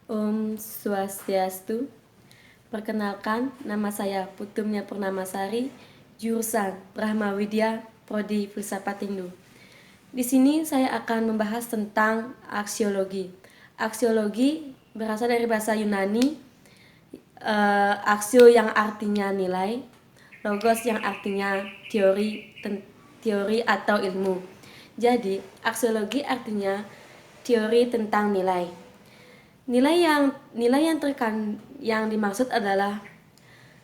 Om Swastiastu. Perkenalkan, nama saya Putumnya Purnamasari, jurusan Brahma Widya, Prodi Filsafat Hindu. Di sini saya akan membahas tentang aksiologi. Aksiologi berasal dari bahasa Yunani, aksio yang artinya nilai, logos yang artinya teori atau ilmu. Jadi, aksiologi artinya teori tentang nilai. Nilai yang dimaksud adalah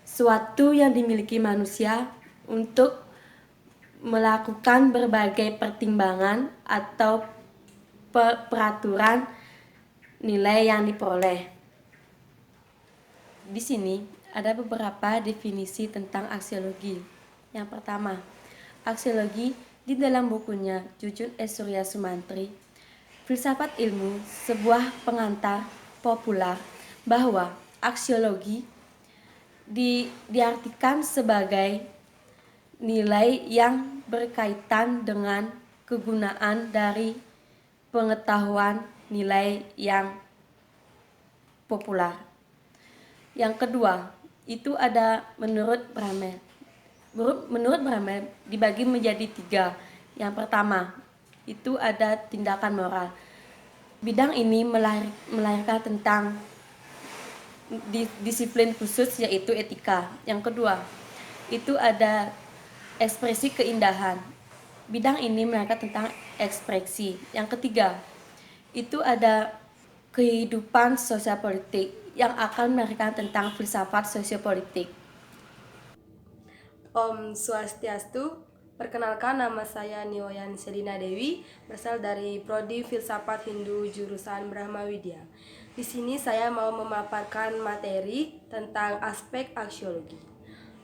suatu yang dimiliki manusia untuk melakukan berbagai pertimbangan atau peraturan nilai yang diperoleh. Di sini ada beberapa definisi tentang aksiologi. Yang pertama, aksiologi di dalam bukunya Jujun S. Surya Sumantri, Filsafat Ilmu, sebuah pengantar populer, bahwa aksiologi diartikan sebagai nilai yang berkaitan dengan kegunaan dari pengetahuan nilai yang populer. Yang kedua, itu ada menurut Bramer. Menurut Bramer dibagi menjadi 3. Yang pertama, itu ada tindakan moral. Bidang ini melahirkan tentang disiplin khusus, yaitu etika. Yang kedua, itu ada ekspresi keindahan. Bidang ini melahirkan tentang ekspresi. Yang ketiga, itu ada kehidupan sosial politik yang akan melahirkan tentang filsafat sosiopolitik. Om Swastiastu. Perkenalkan, nama saya Nioyan Selina Dewi, berasal dari Prodi Filsafat Hindu jurusan Brahma Widya. Di sini saya mau memaparkan materi tentang aspek aksiologi.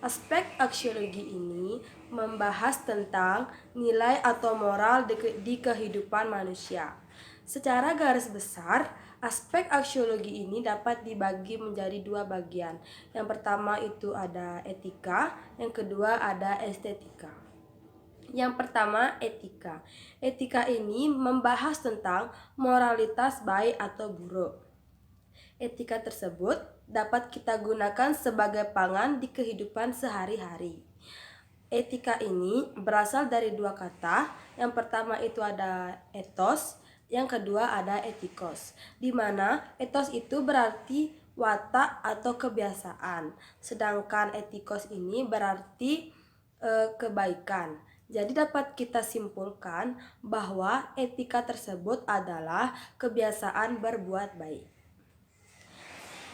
Aspek aksiologi ini membahas tentang nilai atau moral di kehidupan manusia. Secara garis besar, aspek aksiologi ini dapat dibagi menjadi 2 bagian. Yang pertama itu ada etika, yang kedua ada estetika. Yang pertama, etika. Etika ini membahas tentang moralitas baik atau buruk. Etika tersebut dapat kita gunakan sebagai pangan di kehidupan sehari-hari. Etika ini berasal dari 2 kata. Yang pertama itu ada ethos, yang kedua ada etikos, di mana ethos itu berarti watak atau kebiasaan, sedangkan etikos ini berarti kebaikan. Jadi dapat kita simpulkan bahwa etika tersebut adalah kebiasaan berbuat baik.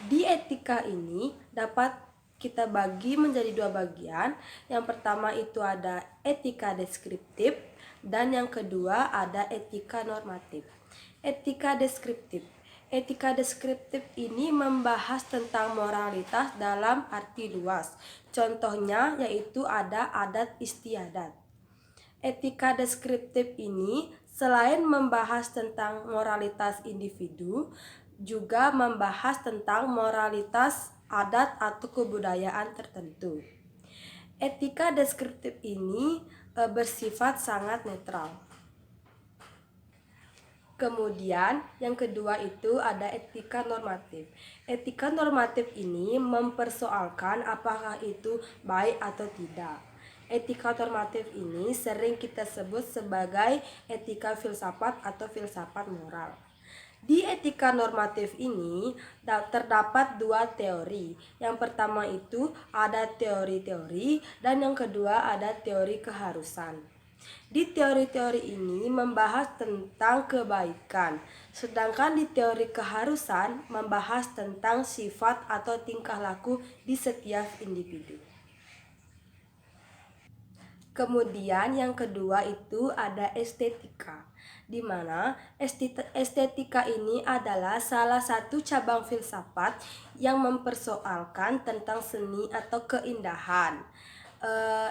Di etika ini dapat kita bagi menjadi 2 bagian. Yang pertama itu ada etika deskriptif dan yang kedua ada etika normatif. Etika deskriptif. Etika deskriptif ini membahas tentang moralitas dalam arti luas. Contohnya yaitu ada adat istiadat. Etika deskriptif ini selain membahas tentang moralitas individu, juga membahas tentang moralitas adat atau kebudayaan tertentu. Etika deskriptif ini bersifat sangat netral. Kemudian yang kedua itu ada etika normatif. Etika normatif ini mempersoalkan apakah itu baik atau tidak. Etika normatif ini sering kita sebut sebagai etika filsafat atau filsafat moral. Di etika normatif ini terdapat 2 teori. Yang pertama itu ada teori-teori dan yang kedua ada teori keharusan. Di teori-teori ini membahas tentang kebaikan, sedangkan di teori keharusan membahas tentang sifat atau tingkah laku di setiap individu. Kemudian yang kedua itu ada estetika, di mana estetika ini adalah salah satu cabang filsafat yang mempersoalkan tentang seni atau keindahan.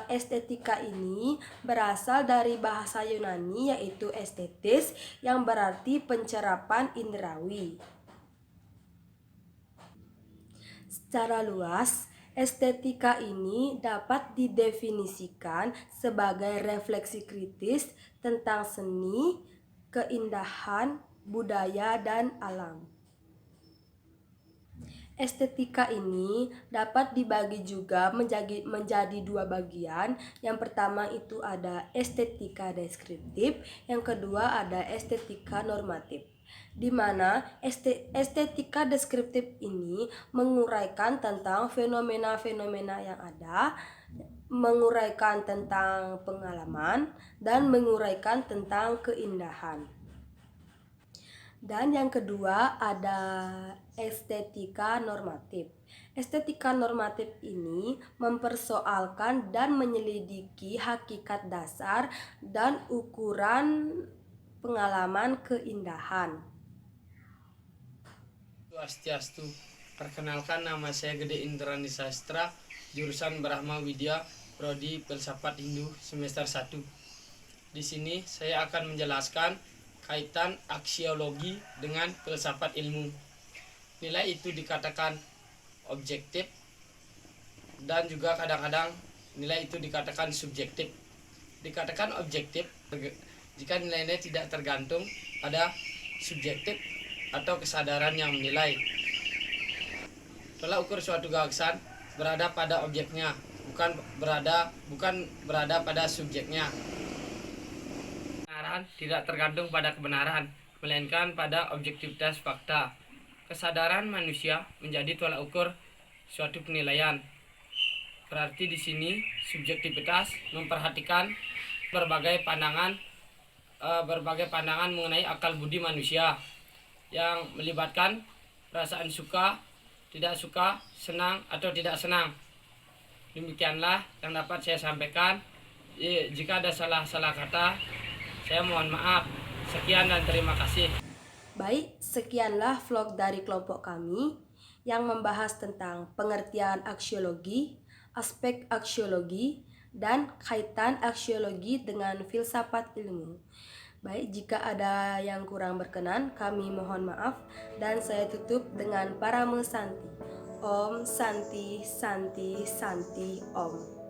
Estetika ini berasal dari bahasa Yunani yaitu estetis, yang berarti pencerapan indrawi. Secara luas, estetika ini dapat didefinisikan sebagai refleksi kritis tentang seni, keindahan, budaya, dan alam. Estetika ini dapat dibagi juga menjadi dua bagian. Yang pertama itu ada estetika deskriptif, yang kedua ada estetika normatif. Di mana estetika deskriptif ini menguraikan tentang fenomena-fenomena yang ada, menguraikan tentang pengalaman, dan menguraikan tentang keindahan. Dan yang kedua ada estetika normatif. Estetika normatif ini mempersoalkan dan menyelidiki hakikat dasar dan ukuran pengalaman keindahan. Swastiastu. Perkenalkan, nama saya Gede Indrani Sastra, jurusan Brahma Widya, prodi Filsafat Hindu semester 1. Di sini saya akan menjelaskan kaitan aksiologi dengan filsafat ilmu. Nilai itu dikatakan objektif dan juga kadang-kadang nilai itu dikatakan subjektif. Dikatakan objektif jika nilainya tidak tergantung pada subjektif atau kesadaran yang menilai. Tolak ukur suatu gagasan berada pada objeknya, bukan berada pada subjeknya. Kebenaran tidak tergantung pada kebenaran, melainkan pada objektivitas fakta. Kesadaran manusia menjadi tolak ukur suatu penilaian. Berarti di sini subjektivitas memperhatikan berbagai pandangan mengenai akal budi manusia yang melibatkan perasaan suka, tidak suka, senang atau tidak senang. Demikianlah yang dapat saya sampaikan. Jika ada salah kata, saya mohon maaf. Sekian dan terima kasih. Baik, sekianlah vlog dari kelompok kami yang membahas tentang pengertian aksiologi, aspek aksiologi, dan kaitan aksiologi dengan filsafat ilmu. Baik, jika ada yang kurang berkenan, kami mohon maaf dan saya tutup dengan Parame Santi. Om Santi Santi Santi Om.